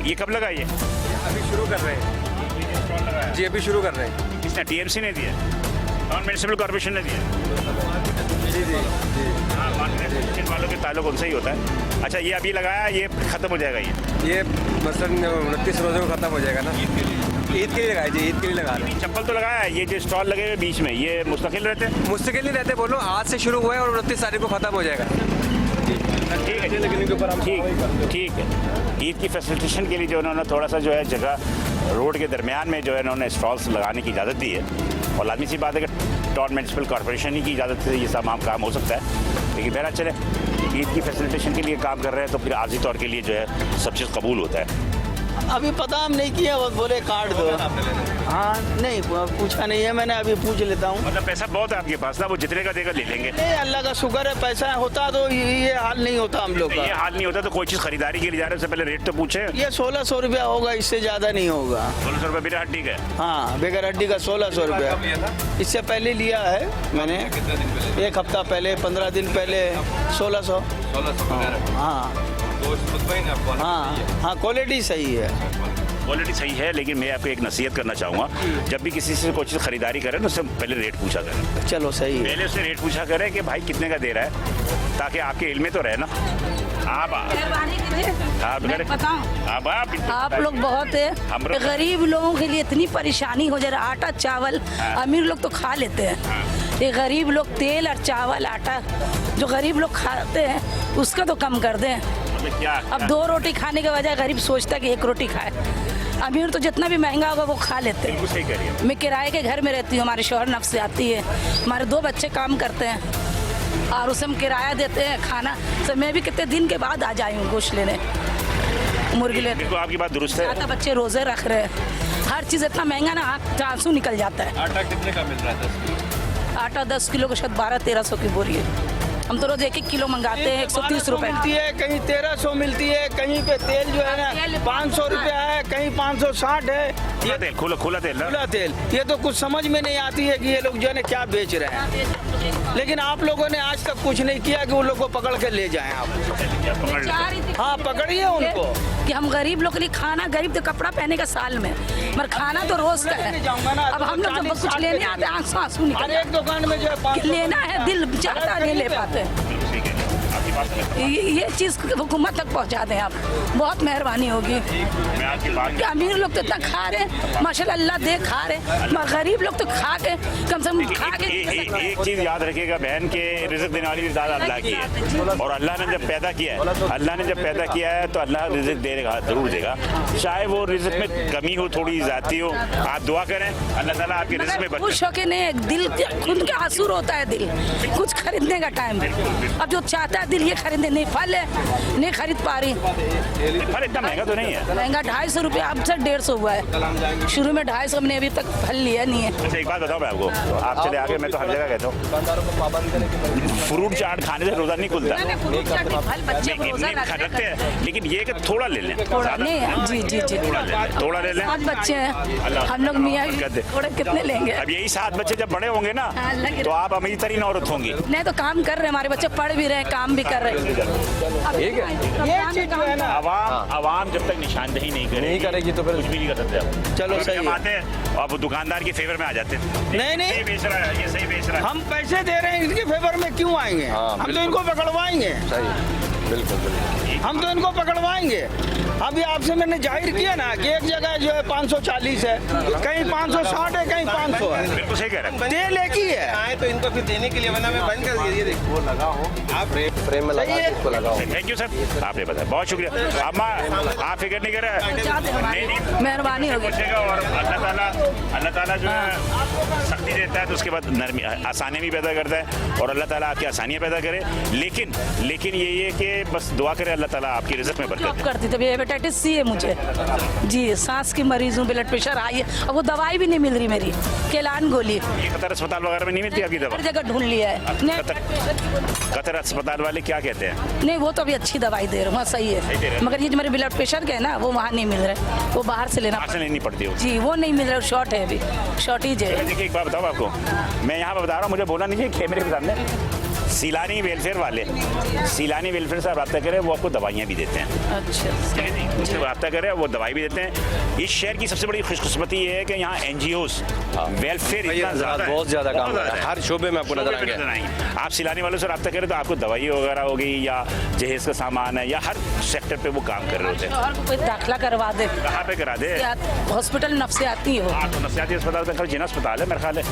ये कब लगा? ये अभी शुरू कर रहे हैं जी, अभी शुरू कर रहे हैं। किसने? टीएमसी ने दिया, नॉन म्यूनिसिपल कॉर्पोरेशन ने दिया? जी जी जी। हाँ, कॉर्पोरेशन वालों के ताल्लुक उनसे ही होता है। अच्छा, ये अभी लगाया, ये ख़त्म हो जाएगा? ये मसलन 29 रोज़े को ख़त्म हो जाएगा ना। ईद के लिए लगाए जी, ईद के लिए लगा रहे हैं। चप्पल तो लगाया है, ये जो स्टॉल लगे हुए बीच में, ये मुस्तकिल रहते हैं? मुस्तकिल नहीं रहते, बोलो आज से शुरू हुआ है और 29 तारीख को ख़त्म हो जाएगा। ठीक है, लेकिन इनके ऊपर हम ठीक है। ईद की फैसिलिटेशन के लिए जो उन्होंने थोड़ा सा जो है जगह रोड के दरमियान में जो है उन्होंने स्टॉल्स लगाने की इजाज़त दी है, और लाजमी सी बात है कि टाउन म्यूनिसिपल कॉर्पोरेशन ही की इजाज़त से ये तमाम काम हो सकता है, लेकिन बहरहाल चले ईद की फैसिलिटेशन के लिए काम कर रहे हैं तो फिर आर्जी तौर के लिए जो है सब चीज़ कबूल होता है। अभी पता हम नहीं किया, वो बोले कार्ड दो। हाँ नहीं पूछा नहीं है मैंने, अभी पूछ लेता हूँ। मतलब पैसा बहुत है आपके पास ना, वो जितने का देगा ले लेंगे। नहीं अल्लाह का शुक्र है, पैसा होता तो ये हाल नहीं होता हम लोग ये का। हाल नहीं होता तो कोई चीज़ खरीदारी के लिए जा रहे हैं उससे पहले रेट तो पूछे। ये 1600 रुपया होगा, इससे ज़्यादा नहीं होगा। 1600 रुपये बिना हड्डी का है। हाँ बगैर हड्डी का 1600 रुपया। इससे पहले लिया है मैंने, एक हफ्ता पहले, 15 दिन पहले 1600। हाँ हाँ क्वालिटी सही है। क्वालिटी सही है, लेकिन मैं आपको एक नसीहत करना चाहूँगा, जब भी किसी से कोई चीज़ खरीदारी करें ना उससे पहले रेट पूछा करें। चलो सही है। पहले उससे रेट पूछा करें कि भाई कितने का दे रहा है, ताकि आपके इल्म में तो रहे ना। आप लोग बहुत है, गरीब लोगों के लिए इतनी परेशानी हो जा रहा है। आटा चावल अमीर लोग तो खा लेते हैं, ये गरीब लोग तेल और चावल आटा जो गरीब लोग खाते हैं उसका तो कम कर दें। अब 2 रोटी खाने के बजाय गरीब सोचता है कि 1 रोटी खाए। अमीर तो जितना भी महंगा होगा वो खा लेते हैं। मैं किराए के घर में रहती हूँ, हमारे शौहर नफ्स से आती है, हमारे 2 बच्चे काम करते हैं और उसे हम किराया देते हैं खाना। तो मैं भी कितने दिन के बाद आ जाई हूँ गोश्त लेने, मुर्गी लेने। बिल्कुल आपकी बात दुरुस्त है। ज़्यादा बच्चे रोजे रख रहे हैं, हर चीज़ इतना महंगा ना आंसू निकल जाता है। आटा कितने का मिल रहा है? आटा 10 किलो का शायद 1200-1300 की बोरी है। हम तो रोज 1-1 किलो मंगाते हैं, 130 रुपए मिलती है, कहीं 1300 मिलती है, कहीं पे तेल जो है ना 500 रुपया है, कहीं 560 है। खुला तेल, खुला तेल ना? खुला तेल, ये तो कुछ समझ में नहीं आती है कि ये लोग जो है ना क्या बेच रहे हैं। लेकिन आप लोगों ने आज तक कुछ नहीं किया कि उन लोग को पकड़ के ले जाएं आप। हाँ पकड़िए उनको कि हम गरीब लोग के लिए खाना, गरीब तो कपड़ा पहने का साल में, मगर खाना तो रोज का है। अब हम लोग जब कुछ लेने आते हैं आंसू निकल हर एक दुकान में जो है लेना है, दिल चाहता नहीं ले पाते। ये चीज़ हुकूमत तक पहुंचा दें आप, बहुत मेहरबानी होगी। कि अमीर लोग तो इतना खा रहे, माशाल्लाह अल्लाह दे खा रहे, मगर गरीब लोग तो खा के कम से कम खा के। एक चीज़ याद रखिएगा बहन के रिज़्क़ देने वाली ज़्यादा अल्लाह की है, और अल्लाह ने जब पैदा किया है तो अल्लाह रिज़्क़ देगा, जरूर देगा। चाहे वो रिज़्क़ में कमी हो, थोड़ी ज़्यादती हो, आप दुआ करें अल्लाह ताला आपके रिज़्क़ में बरकत। खुश होके नहीं, दिल खुद के आंसू होता है दिल कुछ खरीदने का टाइम। अब जो चाहता है दिल ये खरीदने नहीं, फल है नहीं खरीद पा रही। फल इतना महंगा तो नहीं है, महंगा 250 रुपया, अब से 150 हुआ है। शुरू में 250 हमने अभी तक फल लिया नहीं है। अच्छा एक बात बताओ मैं आपको, आप चले आगे, मैं तो हर जगह कहता हूँ फ्रूट चाट खाने से रोज़ा नहीं खुलता। फल बच्चे को रोज़ा रखते हैं, लेकिन ये कि थोड़ा ले लें, थोड़ा नहीं। जी जी जी थोड़ा ले लें। 7 बच्चे हैं हम लोग, मियाँ थोड़े कितने लेंगे? अब यही 7 बच्चे जब बड़े होंगे ना तो आप अमीर तरीन औरत होंगी। नहीं तो काम कर रहे हैं, हमारे बच्चे पढ़ भी रहे हैं, काम भी कर रहे हैं। ठीक है, ये चीज जो है ना आवाम जब तक निशानदेही नहीं करेगी तो फिर कुछ भी नहीं कर सकते। चलो सही आते हैं और वो दुकानदार के फेवर में आ जाते हैं। नहीं सही बेच रहा है, ये सही बेच रहा है। हम पैसे दे रहे हैं, इनके फेवर में क्यों आएंगे? हम तो इनको पकड़वाएंगे। बिल्कुल हम तो इनको पकड़वाएंगे। अभी आपसे मैंने जाहिर किया ना कि एक जगह जो है 540 है, कहीं 560 है, कहीं 500 है। बिल्कुल सही कह रहे हैं। तेल एक ही है। आए तो इनको फिर देने के लिए वरना मैं बंद कर दिया। ये देखो वो लगा हो, आप फ्रेम में लगा के इसको लगाओ। थैंक यू सर, आपने बताया, बहुत शुक्रिया। अम्मा आप फिक्र नहीं कर रहे, मेहरबानी होगी। और अल्लाह ताला जो है सख्ती देता है तो उसके बाद नरमी आसानी भी पैदा करता है, और अल्लाह ताला आपकी आसानियाँ पैदा करे। लेकिन ये कि बस दुआ करे अल्लाह ताला आपकी रिज़्क़ में बरकत जॉब करती थी, हेपेटाइटिस सी है मुझे जी, सांस की मरीज हूँ, ब्लड प्रेशर हाई है, और वो दवाई भी नहीं मिल रही मेरी, केलान गोली। ये कतर अस्पताल वगैरह में नहीं मिलती आपकी दवा? हर जगह ढूंढ लिया है। कतर अस्पताल वाले क्या कहते हैं? नहीं वो तो अभी अच्छी दवाई दे रहे हैं, सही है, मगर ये जो मेरे ब्लड प्रेशर के है ना वो वहाँ नहीं मिल रहे, वो बाहर से लेना लेनी पड़ती है जी, वो नहीं मिल रहा, शॉर्ट है, अभी शॉर्टेज है। देखिए एक बात बताओ आपको, मैं यहाँ पर बता रहा हूँ, मुझे बोलना नहीं चाहिए कैमरे के सामने। सीलानी वेलफेयर वाले, सीलानी वेलफेयर से आप रब्ता करें, वो आपको दवाइयाँ भी देते हैं। अच्छा, उससे रब्ता करें, वो दवाई भी देते हैं। इस शहर की सबसे बड़ी खुशकिस्मती ये है कि यहाँ NGOs वेलफेयर इतना ज़्यादा, बहुत ज़्यादा काम कर रहा है, हर शोबे में आपको नजर आएंगे। आप सीलानी वालों से रब्ता करें तो आपको दवाई वगैरह होगी, या जहेज का सामान है, या हर सेक्टर पे वो काम कर रहे होते हैं। शौहर को कोई दाखिला करवा दे, कहाँ पे करा दे? हॉस्पिटल नफ्सियाती हो। नफ्सियाती अस्पताल का जिना अस्पताल है मेरे ख्याल है।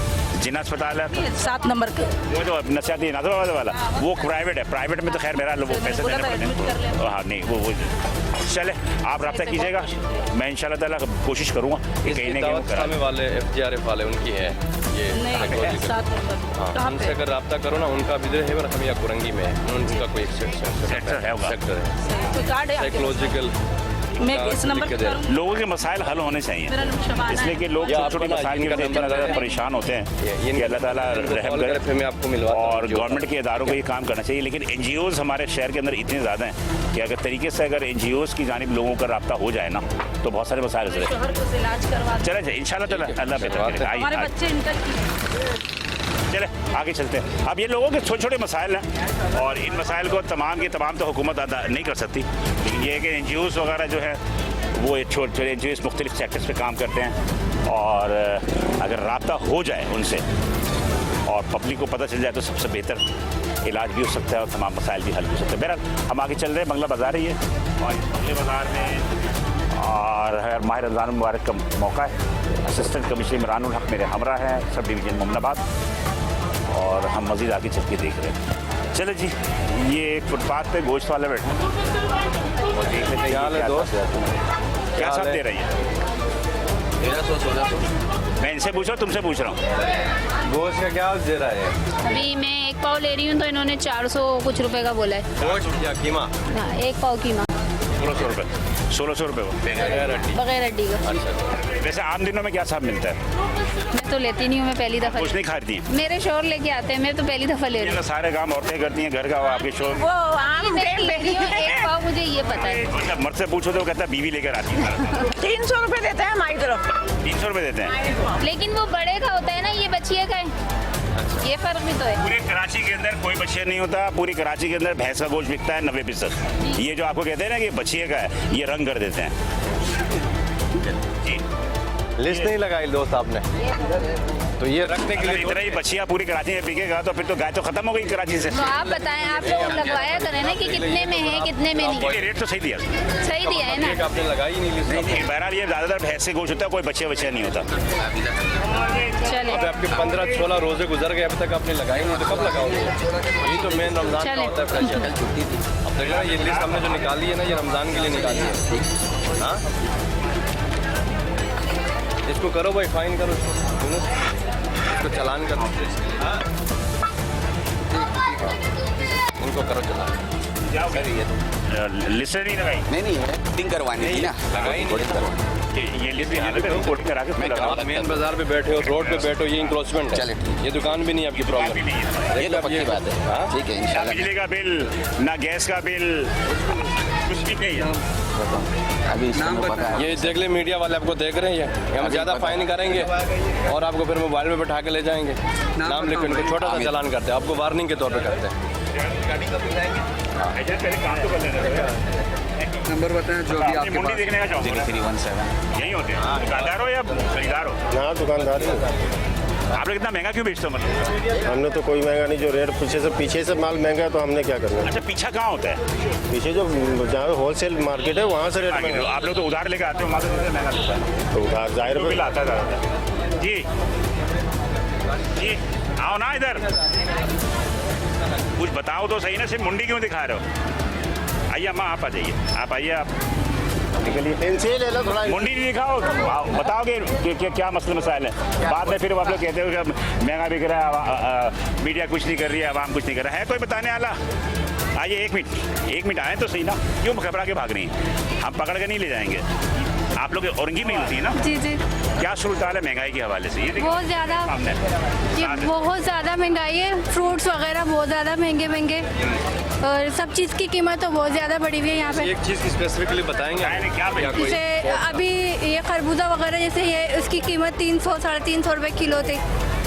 जिन्ना अस्पताल है 7 नंबर के वो जो नशियाती नाजराबाद वाला वो प्राइवेट है। प्राइवेट में तो खैर मेरा वो पैसे बोला देने था admit कर पड़ते हैं। हाँ नहीं वो चले आप रब्ता कीजिएगा, मैं इंशाल्लाह ताला कोशिश करूँगा कि कहीं ना कहीं करा। वाले FGRF वाले उनकी है ये नहीं psychological। 7 नंबर हाँ, कहाँ उनसे पे अगर रब्ता करो ना, उनका भी जो है हम या कुरंगी में है, उनका कोई सेक्टर है होगा। सेक्टर है कोई कार्ड है आपके पास? साइकोलॉजिकल। मैं इस नंबर पे करूँ? लोगों के मसाइल हल होने चाहिए, मेरा नाम शबाना इसलिए है। कि लोग या छोटे छोटे अपना मसाइल की इनका वजह से इतना नंबर ज़्यादा है। परेशान होते हैं ये कि अल्लाह ताला रहम करे। फिर मैं आपको मिलवा और गवर्नमेंट के इदारों को ये काम करना चाहिए, लेकिन NGOs हमारे शहर के अंदर इतने ज़्यादा हैं कि अगर तरीके से अगर NGOs की जानिब लोगों का रब्ता हो जाए ना तो बहुत सारे मसाइल मेरे शोहर को इलाज करवा चले इंशाल्लाह ताला अल्लाह बेहतर करेगा। हमारे आइए बच्चे इंटर चले आगे चलते हैं। अब ये लोगों के छोटे छोटे मसाइल हैं और इन मसाइल को तमाम की तमाम तो हुकूमत अदा नहीं कर सकती, लेकिन ये है कि NGOs वगैरह जो है वो छोटे छोटे NGOs मुख्तलिफ सेक्टर्स पे काम करते हैं और अगर रब्ता हो जाए उनसे और पब्लिक को पता चल जाए तो सबसे बेहतर इलाज भी हो सकता है और तमाम मसाइल भी हल हो सकते हैं। बहरहाल हम आगे चल रहे हैं, बंगला बाज़ार ही है और इस बंगले बाज़ार में और माह रमज़ान मुबारक का मौका है। असिस्टेंट कमिश्नर इमरानुल हक मेरे हमरा हैं, सब डिवीज़न मोमनाबाद, और हम मज़ीद आगे चल के देख रहे हैं। चलो जी, ये फुटपाथ पे गोश्त वाला बैठा और देख लेते हैं क्या सब दे रही है। 1300 मैं इनसे पूछ रहा हूँ, तुमसे पूछ रहा हूँ। गोश्त का क्या दे रहा है? अभी मैं 1 पाव ले रही हूँ तो इन्होंने 400 कुछ रुपए का बोला है। गोश्त या कीमा? हाँ, 1 पाव कीमा 1600 रुपये वो बगैर हड्डी का। वैसे आम दिनों में क्या साहब मिलता है? मैं तो लेती नहीं हूँ, मैं पहली दफा कुछ नहीं खाती हैं? मेरे शोर लेके आते हैं, मैं तो पहली दफा ले रही ये तो सारे काम औरतें करती हैं घर का, आपके शोर वो आम हूँ। मैं ले रही हूँ 1 पाव, मुझे ये पता है। मतलब मर्द से पूछो तो वो कहता है बीवी लेकर आती है। 300 रुपए देते हैं हमारी तरफ। 300 रुपये देते हैं। लेकिन वो बड़े का होता है ना, ये बचिए का है, ये फर्क भी तो है। पूरे कराची के अंदर कोई बछिया नहीं होता, पूरी कराची के अंदर भैंस का गोश्त बिकता है 90%। ये जो आपको कहते हैं ना कि बछिए का है, ये रंग कर देते हैं जी। लिस्ट नहीं लगाई दोस्त आपने, तो ये रखने के अगर लिए इतना ही बछिया पूरी कराची में बिकेगा तो फिर तो गाय तो खत्म हो गई कराची से। तो आप बताएं, आप लोग लगवाया करें ना कि कितने में है कितने में नहीं। ये रेट तो सही दिया। सही दिया है ना। आपने लगाई ही नहीं लिस्ट। बहरहाल ये ज़्यादातर भैंस से गोश्त होता है, कोई बछिया बछिया नहीं होता। चले अब आपके 15-16 रोजे गुजर गए, अब तक आपने लगाई नहीं, तो कब लगाओगे? यही तो मेन रमजान का चले। होता है प्रेशर। अब देख रहे हैं, ये लिस्ट हमने जो निकाली है ना, ये रमजान के लिए निकाली है। हाँ, इसको करो भाई, फाइन करो इसको चालान करो, इनको करो चालान। लिस्ट नहीं लगाई? नहीं है करवानी थी ना, लगाई नहीं। ये लिस्ट कोटिंग करा के फिर लगाओ। आप मेन बाजार पे बैठे हो, रोड पे बैठो, ये इंक्रोचमेंट है। चले ठीक। ये दुकान भी नहीं है आपकी प्रॉब्लम। भी नहीं है। ये तो पक्की बात है। हाँ? ठीक है ना इंशाल्लाह। बिजली का बिल, ना गैस का बिल, कुछ भी नहीं है। अभी इस समय पता है। ये देख ले, मीडिया वाले आपको देख रहे हैं, हम ज़्यादा फाइन करेंगे और आपको फिर मोबाइल में बैठा के ले जाएंगे, नाम लिख के उनको छोटा सा चालान करते हैं, आपको वार्निंग के तौर पे करते हैं। पहले काम तो कर लेना। नंबर बताएं जो भी आपकी मुंडी देखने का चाहूँ। 0317। यही होते हैं दुकानदार हो या खरीदार हो? हाँ दुकानदार ही आप लोग इतना महंगा क्यों बेचते हो? मतलब हमने तो कोई महंगा नहीं, जो रेट पीछे से माल महंगा है तो हमने क्या करना है। अच्छा, पीछा कहाँ होता है? पीछे जो जहाँ होलसेल मार्केट है वहाँ से रेट आगे महंगा आप लोग तो उधार लेकर आते हो, वहाँ से महंगा मिलता है। तो उधार जाहिर तो बिल आता है जी जी। आओ ना इधर, कुछ बताओ तो सही ना, सिर्फ मुंडी क्यों दिखा रहे हो? आइए अम्मा, आप आ जाइए, आप आइए, आप निकलिए। इनसे ले लो थोड़ा। मुंडी नहीं दिखाओ, बताओगे कि क्या मसले मसाइल है। बाद में फिर आप लोग कहते हो कि महंगा बिक रहा है, मीडिया कुछ नहीं कर रही है, आवाम कुछ नहीं कर रहा है। कोई बताने वाला? आइए, 1 मिनट आए तो सही ना, क्यों घबरा के भाग रही हैं? हम पकड़ के नहीं ले जाएंगे। आप लोग औरंगी में होती है ना? जी जी। क्या सूरत हाल है महंगाई के हवाले से? ये देखिए बहुत ज़्यादा, सामने। ये बहुत ज़्यादा महंगाई है। फ्रूट्स वगैरह बहुत ज़्यादा महंगे और सब चीज़ की कीमत तो बहुत ज़्यादा बढ़ी हुई है यहाँ पे। एक चीज़ की स्पेसिफिकली बताएंगे क्या भैया? जैसे अभी ये खरबूजा वगैरह, जैसे ये उसकी कीमत 300-350 रुपए किलो थी।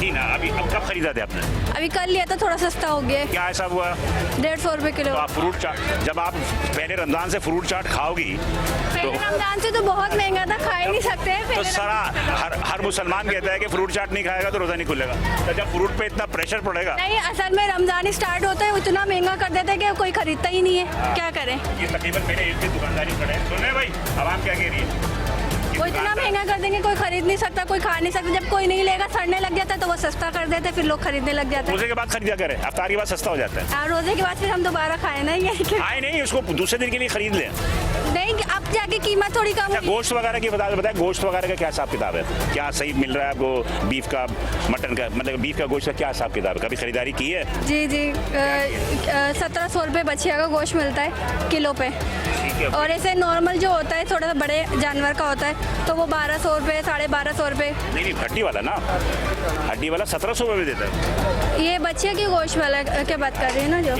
ना अभी अब कब खरीदा थे आपने? अभी कल लिया था, थोड़ा सस्ता हो गया। क्या ऐसा हुआ? 150 रुपए किलो। तो आप फ्रूट चाट, जब आप पहले रमजान से फ्रूट चाट खाओगी पहले तो रमजान से तो बहुत महंगा था, खा ही नहीं सकते। तो पहले सारा हर मुसलमान कहता है कि फ्रूट चाट नहीं खाएगा तो रोजा नहीं खुलेगा। तो जब फ्रूट पे इतना प्रेशर पड़ेगा, नहीं, असल में रमजान स्टार्ट होता है इतना महंगा कर देते हैं कि कोई खरीदता ही नहीं है। क्या करें? ये तकरीबन मेरे एक दुकानदारी खड़े हैं। सुने भाई, आवाम क्या कह रही है? वो इतना महंगा कर देंगे, कोई खरीद नहीं सकता, कोई खा नहीं सकता। जब कोई नहीं लेगा, सड़ने लग जाता है, तो वो सस्ता कर देते, फिर लोग खरीदने लग जाते हैं। रोजे के बाद खरीदा करें, अफ्तार के बाद सस्ता हो जाता है। और रोजे के बाद फिर हम दोबारा खाए ना, ये आए नहीं, उसको दूसरे दिन के लिए खरीद लें। नहीं, अब जाके कीमत थोड़ी कम होगी। गोश्त वगैरह की बताएं, गोश्त वगैरह का क्या हिसाब किताब है? क्या सही मिल रहा है आपको? बीफ का, मटन का, मतलब बीफ का गोश्त का क्या हिसाब किताब है? कभी खरीदारी की है? जी जी, 1700 रुपये बछिया का गोश्त मिलता है किलो पे। और ऐसे नॉर्मल जो होता है, थोड़ा सा बड़े जानवर का होता है, तो वो 1200 रुपये, 1250 रुपये। नहीं, हड्डी वाला ना, हड्डी वाला 1700 रुपये में देता है। ये बच्चे की गोश्त वाला के बात कर रही है ना जो?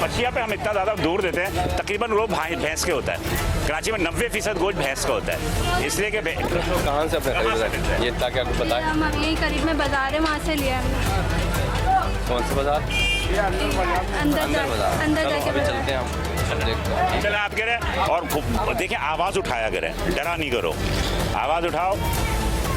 बछिया पे हम इतना ज़्यादा दूर देते हैं, तकरीबन वो भैंस के होता है। कराची में 90% गोश्त भैंस का होता है, इसलिए कि कहाँ से आपने खरीदा ये, ताकि आपको बताएं? हम यही करीब में बाजार है, वहाँ से लिया हमने। कौन सा बाजार? अंदर जाके अभी चलते हैं हम, देखते हैं। चले आप कह रहे और देखिए, आवाज़ उठाया करें, डरा नहीं करो, आवाज़ उठाओ।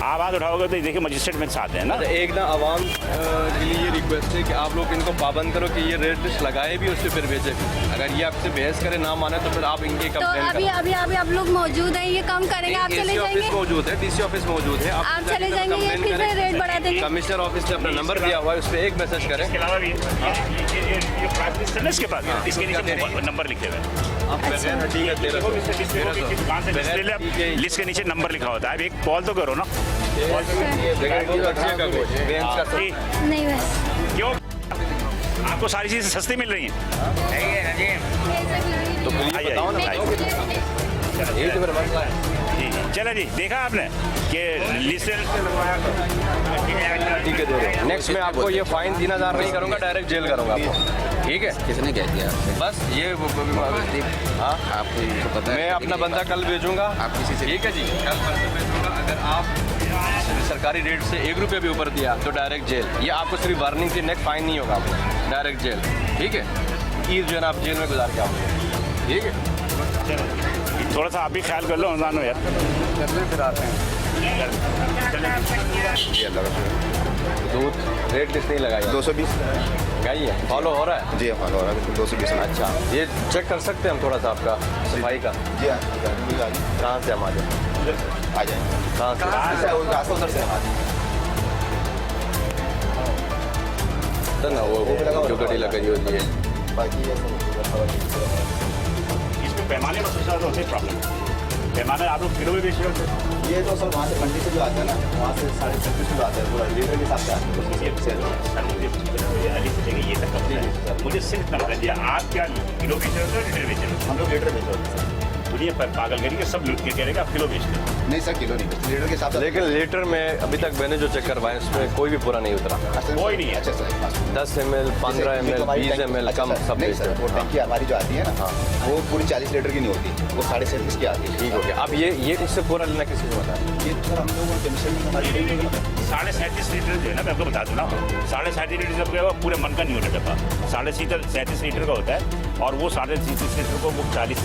आवाज़ उठाओगे तो देखिए मजिस्ट्रेट में साथ है ना। एक ना आवाम के लिए ये रिक्वेस्ट है कि आप लोग इनको पाबंद करो कि ये रेट लिस्ट लगाए भी, उससे फिर भेजे भी। अगर ये आपसे बहस करे, ना माने, तो फिर आप इनकी तो कंप्लेन अभी अभी अभी आप लोग मौजूद हैं, ये कम करेंगे, आप चले जाएंगे? ऑफिस मौजूद है, डीसी ऑफिस मौजूद है, आप चले जाएंगे, ये फिर से रेट बढ़ा देंगे। कमिश्नर ऑफिस ने अपना नंबर दिया हुआ है, उस पर एक मैसेज करें। इसके अलावा भी इसके बाद इसके नीचे नंबर लिखे हुए हैं। लिस्ट के नीचे नंबर लिखा होता है। अब एक कॉल तो करो ना। नहीं बस क्यों? आपको सारी चीजें सस्ती मिल रही हैं। तो आइए, बताओ ना, आइए। ये तो मेरा मसला है। जी जी, चलो जी, देखा आपने कि लिस्ट ठीक है, दे रहे। नेक्स्ट मैं आपको ये फाइन 3000 नहीं करूँगा, डायरेक्ट जेल करूँगा आपको, ठीक है? किसने कह दिया? बस ये हाँ, आपको पता है? मैं अपना बंदा कल भेजूंगा, आप किसी से? ठीक है जी, कल परसों भेजूंगा। अगर आप सरकारी रेट से 1 रुपये भी ऊपर दिया तो डायरेक्ट जेल। ये आपको सिर्फ वार्निंग थी, नेक्स्ट फाइन नहीं होगा आपको, डायरेक्ट जेल, ठीक है? ईद जो है ना आप जेल में गुजार के आओगे, ठीक है? थोड़ा सा आप भी ख्याल कर लो, अनजान हो यार। फिर आते हैं। दूध रेट लिस्ट नहीं लगाई? 220 लगाई है, फॉलो हो रहा है? जी फॉलो हो रहा है, 220। अच्छा, ये चेक कर सकते हैं हम थोड़ा सा आपका सफाई का? जी हाँ, कहाँ से हम आ जाए? आ जाए। कहाँ से? रास्ता उधर से ना वो जो गड्डी लगाई होती है। बाकी इसमें पैमाने में सबसे ज़्यादा होते हैं प्रॉब्लम। पैमाने आप लोग किलो में बेच रहे हो? ये तो सर वहाँ से मंडी से जो आता है ना, वहाँ से 36 किलो आता है, पूरा लीटर के हिसाब से आता है। ये तक मुझे सिर्फ इतना बता दिया, आप क्या किलो बेच रहे हो, लीटर बेच रहे हो? हम लोग लीटर बेच रहे हैं। दुनिया पर पागल करिए, सब लूट के कह रहे आप किलो बेच रहे हो। नहीं सर, किलो नहीं बेचते, लीटर के हिसाब से। लेकिन लीटर में अभी तक मैंने जो चेक करवाए उसमें कोई भी पूरा नहीं उतरा। कोई नहीं है। अच्छा सर, 10 ml, 15 ml, 20 ml कम सब नहीं बेचते सर, वो टंकी हमारी जो आती है ना, वो पूरी 40 लीटर की नहीं होती, वो 37.5 की आती है। ठीक हो गया। अब ये उससे पूरा लेना किसी को बता? ये सर हम लोगों को कमीशन में हमारी 37.5 लीटर जो है ना, मैं आपको बता दूँ ना, 37.5 लीटर जब गया पूरे मन का नहीं होता डब्बा। 37.5 लीटर का होता है, और वो 37.5 लीटर को वो 40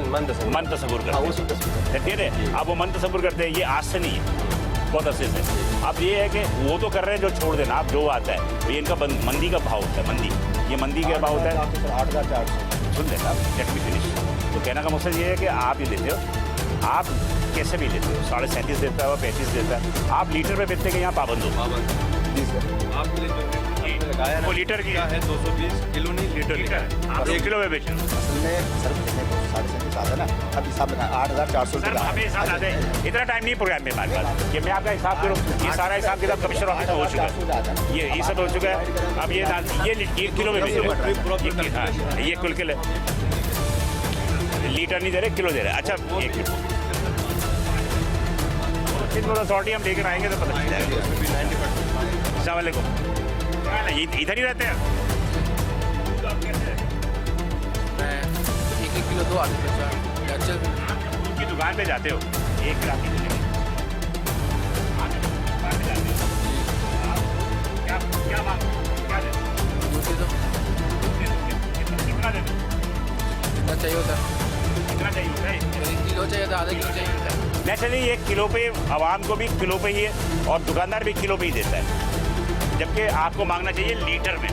मन तस्वुर करते हैं। आप वो मन तस्वुर करते हैं, ये आज से नहीं है, बहुत अरसे से। अब ये है कि वो तो कर रहे हैं, जो छोड़ देना, आप जो आता है तो ये इनका मंदी का भाव होता है। मंदी, ये मंदी का भाव होता है 8,400। सुन लेना, लेट मी फिनिश। तो कहने का मकसद ये है कि आप ये लेते हो, आप कैसे भी लेते हो, 37.5 देता है, 35 देता है, आप लीटर में बेचते कि यहाँ पाबंद हो। जी सर, आपके लिए लगाया वो लीटर की है 220 किलो नहीं, लीटर आप 1 किलो में बेच रहे हो। असल में सर 37.5 आता है ना, अब हिसाब लगा 8,400 सर हमें हिसाब आते हैं, इतना टाइम नहीं प्रोग्राम में हमारे पास कि मैं आपका हिसाब करूँ। ये सारा हिसाब किताब कमिश्नर ऑफिस में हो चुका है, ये सब हो चुका है। अब ये 1 किलो में बेच रहे हैं, ये कुल किलो लीटर नहीं दे रहे, किलो दे रहे हैं। अच्छा, 1 किलो अथॉरिटी हम लेकर आएंगे तो पता चल जाएगा। अस्सलामुअलैकुम, इधर ही रहते हैं? मैं 1 किलो 2 आलू अच्छा दूध की दुकान पे जाते हो, 1 ग्राम की दूध क्या मांग, क्या दे दूध कितना दे दो? कितना चाहिए होता है? कितना चाहिए होता है? 1 किलो चाहिए था, आधा किलो चाहिए होता है। नेचुरली 1 किलो पे आवाम को भी किलो पे ही है, और दुकानदार भी किलो पे ही देता है, जबकि आपको मांगना चाहिए लीटर में।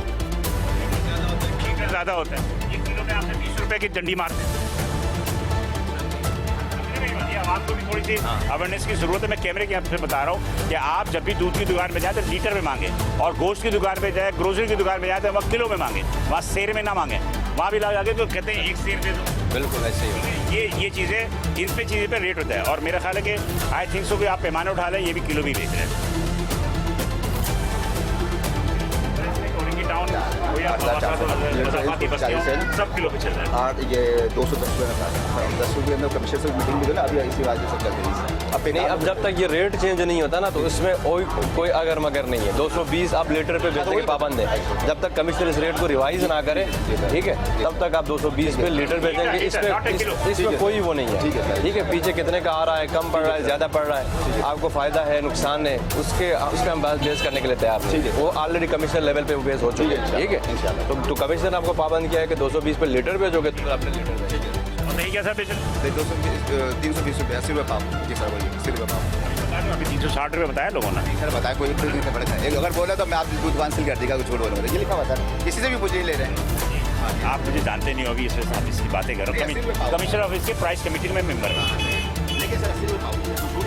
लीटर ज़्यादा होता है। 1 किलो में आपने 20 रुपए की डंडी मारते हैं। आपको भी थोड़ी सी अवेयरनेस की जरूरत है। मैं कैमरे के आपसे बता रहा हूँ कि आप जब भी दूध की दुकान में जाए तो लीटर में मांगे, और गोश्त की दुकान में जाए, ग्रोसरी की दुकान में जाए तो वहाँ किलो में मांगे, वहाँ सेर में ना मांगे। वहाँ भी लगा के तो कहते हैं एक सेर दे दो। बिल्कुल ऐसे ही होगा। ये चीज़ें, इन पे चीज़ें पे रेट होता है। और मेरा ख्याल है कि आई थिंक सो कि आप पैमाने उठा लें, ये भी किलो भी बेच रहे हैं। सब किलो पे चल रहा है। ये 210 रुपये 10 रुपये में कमीशन से मीटिंग भी ना, अभी इसी वजह से चल रही है। नहीं, अब जब तक ये रेट चेंज नहीं होता ना, तो इसमें कोई अगर मगर नहीं है। 220 आप लीटर पे बेचने के पाबंद है। जब तक कमिश्नर इस रेट को रिवाइज ना करे, ठीक है, तब तक आप 220 पे लीटर बेचेंगे। इसमें कोई वो नहीं है, ठीक है। पीछे कितने का आ रहा है, कम पड़ रहा है, ज़्यादा पड़ रहा है, आपको फ़ायदा है, नुकसान है, उसके हम बेस करने के लिए तैयार नहीं है। वो ऑलरेडी कमिश्नर लेवल पे बेस हो चुके हैं, ठीक है। तो कमिश्नर ने आपको पाबंद किया है कि 220 पे लीटर बेचोगे तो आपने लीटर बेचेंगे। नहीं क्या सर बेचल 320 रुपये 80 रुपये पाव। जी सर, वही 80 रुपये पाव। अभी 360 रुपये बताया लोगों ने। सर बताया कोई पड़ेगा, एक अगर बोला तो मैं आप दुकान से कर देगा, कुछ छोड़ बोला ये लिखा हुआ सर, किसी से भी पूछ ले रहे हैं। आप मुझे जानते नहीं होगी, इस वजह से आप इसकी बातें करो। कमिश्नर ऑफिस के प्राइस कमेटी में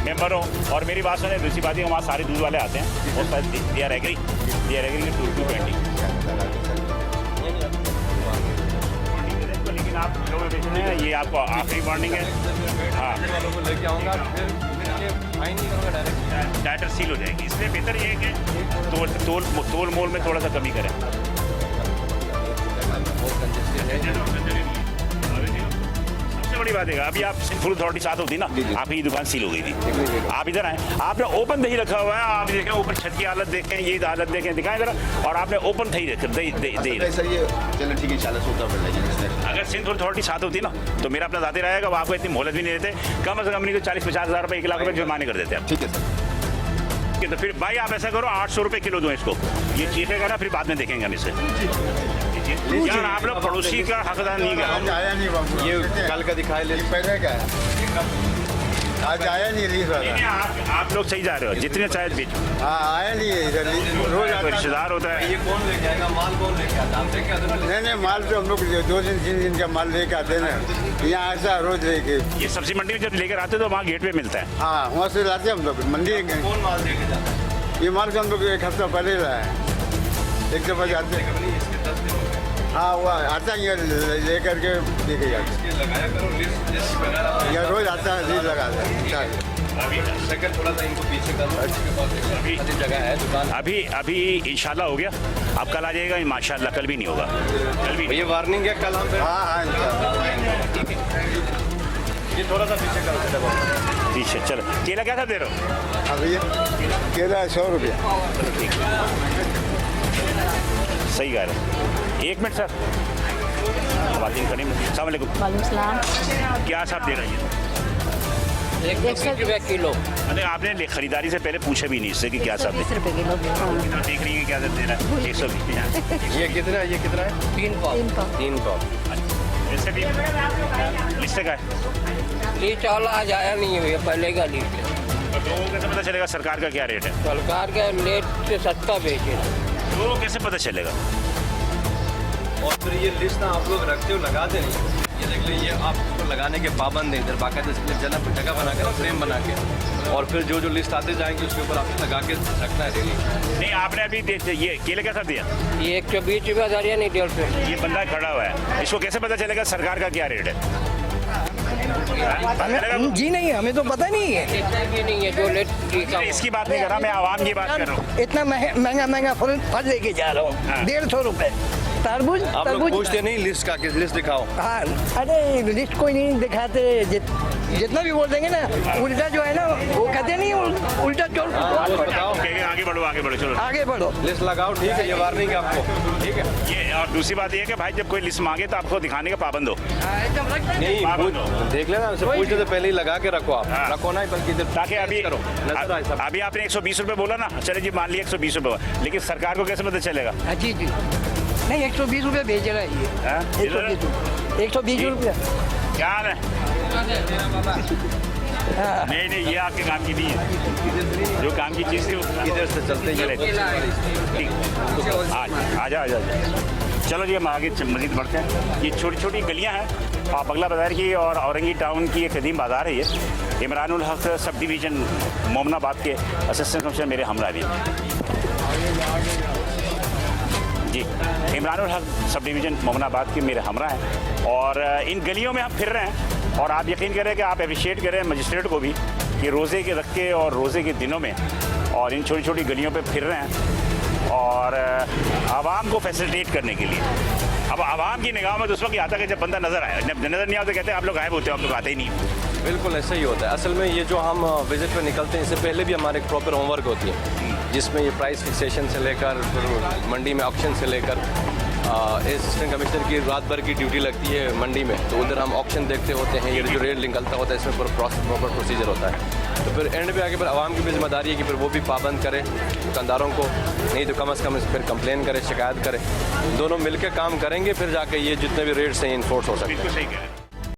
मेंबर हूँ, और मेरी बात सुने, दूसरी बात है, वहाँ सारे दूध वाले आते हैं और दे आर एग्री 220। लेकिन आप किलो में बेचने हैं, ये आपको आखिरी वार्निंग है। हाँ, लेके आऊँगा, फिर फाइन नहीं करूँगा, डायरेक्ट सील हो जाएगी। इसलिए बेहतर ये है कि तोल मोल में थोड़ा सा कमी करें। सबसे बड़ी बात है, अभी आप फुल अथॉरिटी साथ होती ना, आपकी दुकान सील हो गई थी। आप इधर आए, आपने ओपन दही रखा हुआ है, आप देखें ऊपर छत की हालत देखें, ये हालत देखें, दिखाएं जरा, और आपने ओपन दही रखा दही। सर ये चलो ठीक है, 40 होता है। अगर सिंध अथॉरिटी साथ होती ना, तो मेरा अपना जाते रहेगा, वो आपको इतनी मोहलत भी नहीं देते। कम से कम नहीं तो 40-50 हज़ार रुपये, 1 लाख रुपये जुर्माने कर देते हैं। ठीक है सर। तो फिर भाई आप ऐसा करो, 800 रुपये किलो दो इसको, ये चीखेगा ना, फिर बाद में देखेंगे हम इसे। यार आप लोग पड़ोसी का हकदार नहीं कर। आया नहीं बाबू, ये कल का दिखाए ले, पहले क्या है, आज आया नहीं रीस वाला। आप लोग सही जा रहे हो, जितने चाहे बेचो। हाँ आया नहीं है इधर, रोज आता है। रिश्तेदार होता है। ये कौन लेके आएगा, माल कौन लेके आता है? आप लेके आते हैं? नहीं माल तो हम लोग 2 दिन 3 दिन का माल लेके आते हैं ना, यहाँ ऐसा रोज लेके। ये सब्जी मंडी में जब लेकर आते हो तो वहाँ गेट पे मिलता है। हाँ वहाँ से लाते हैं हम लोग मंडी। कौन माल लेके जाता है? ये माल को हम लोग 1 हफ्ता पहले लाया है, 1 दफ़ा जाते हैं। हाँ वो आता है, ये लेकर के लेके जाते हैं। लगाया करो लिस्ट वगैरह, यह रोज आता है, रील लगाता है। अभी सेकंड थोड़ा सा इनको पीछे कर जगह है दुकान। अभी इंशाल्लाह हो गया। अब कल आ जाएगा माशाल्लाह, कल भी नहीं होगा, कल भी। ये वार्निंग है, कल हम हाँ ये थोड़ा सा पीछे करो। ठीक है, चलो। केला क्या था दे रहे हो? हाँ भैया, केला 100 रुपया। सही कह रहे हैं। 1 मिनट सर, करीम। अस्सलाम वालेकुम। क्या साहब दे रही है? 120 रुपये किलो। अरे आपने खरीदारी से पहले पूछा भी नहीं इससे कि क्या साहब 120 रुपये किलो। देख रही है क्या दे रहा है? 120। ये कितना है? 3 पाव। वैसे भी लिस्ट का है, लीस्ट वाला आज आया नहीं है, पहले का लीस्ट है। तो लोगों को कैसे पता चलेगा सरकार का क्या रेट है? सरकार का रेट से सस्ता बेचे। लोगों को कैसे पता चलेगा? और फिर ये लिस्ट ना आप लोग रखते हो, लगाते नहीं। ये देख लीजिए, आप इसको लगाने के पाबंद हैं। इधर बाकायदा जगह बना कर, फ्रेम बना के, और फिर जो लिस्ट आते जाएंगे उसके ऊपर आपको लगा के रखना है डेली। नहीं आपने अभी ये केले कैसा दिया? ये 120 रुपया दरिया नहीं, 150। ये बंदा खड़ा हुआ है, इसको कैसे पता चलेगा सरकार का क्या रेट है? जी नहीं, हमें तो पता नहीं है। नहीं है जो लेट। इसकी बात नहीं कर रहा मैं, आवाम की बात कर रहा हूँ। इतना महंगा फल लेके जा रहा हूँ, 150 रुपए। तरबूज आप लोग पूछते नहीं लिस्ट का, किस लिस्ट दिखाओ? हाँ, अरे लिस्ट कोई नहीं दिखाते। जितना भी बोल देंगे ना, उल्टा जो है ना, वो कहते नहीं, उल्टा चोर। बताओ, आगे बढ़ो, चलो आगे बढ़ो, लिस्ट लगाओ। ठीक है, ये वार्निंग है आपको, ठीक है। ये और दूसरी बात ये है कि भाई जब कोई लिस्ट मांगे तो आपको दिखाने का पाबंद हो। नहीं, देख लेना, उनसे पूछते तो पहले ही लगा के रखो। आप रखो ना, बल्कि ताकि अभी करो। अभी आपने 120 रुपये बोला ना, चले जी मान लिया 120 रुपये, लेकिन सरकार को कैसे पता चलेगा? जी नहीं, 120 रुपये बेच रहा है ये। 120 रुपये। क्या हाल है? नहीं ये आपके काम की नहीं है, जो काम की चीज़ थी इधर से चलते ठीक। आ जाओ। चलो जी हम आगे मजीद बढ़ते हैं। ये छोटी छोटी गलियां हैं, बंगला बाज़ार की और औरंगी टाउन की एक कदीम बाज़ार है ये। इमरानुल हक सब डिवीज़न मोमनाबाद के असिस्टेंट कमिश्नर मेरे हमरा भी जी। इमरानुल हक सब डिवीज़न मोमनाबाद के मेरे हमरा हैं और इन गलियों में हम फिर रहे हैं और आप यकीन करें कि आप अप्रिशिएट करें मजिस्ट्रेट को भी कि रोज़े के रखे और रोज़े के दिनों में और इन छोटी छोटी गलियों पे फिर रहे हैं और आवाम को फैसिलिटेट करने के लिए। अब आवाम की निगाह में तो उस वक्त आता है कि जब बंदा नज़र आए, जब नज़र नहीं आता कहते हैं आप लोग गायब होते हो, आप लोग आते ही नहीं। बिल्कुल ऐसा ही होता है। असल में ये जो हम विजिट पे निकलते हैं इससे पहले भी हमारे एक प्रॉपर होमवर्क होती है जिसमें ये प्राइस फिक्सेशन से लेकर फिर मंडी में ऑक्शन से लेकर असिस्टेंट कमिश्नर की रात भर की ड्यूटी लगती है मंडी में, तो उधर हम ऑक्शन देखते होते हैं, ये जो रेट निकलता होता है इसमें प्रॉपर प्रोसीजर होता है। तो फिर एंड पे आके फिर आवाम की भी जिम्मेदारी है कि फिर वो भी पाबंद करे दुकानदारों को, नहीं तो कम से कम फिर कंप्लेन करे, शिकायत करे, दोनों मिलकर काम करेंगे फिर जाके ये जितने भी रेट्स हैं इन्फोर्स हो सकते हैं।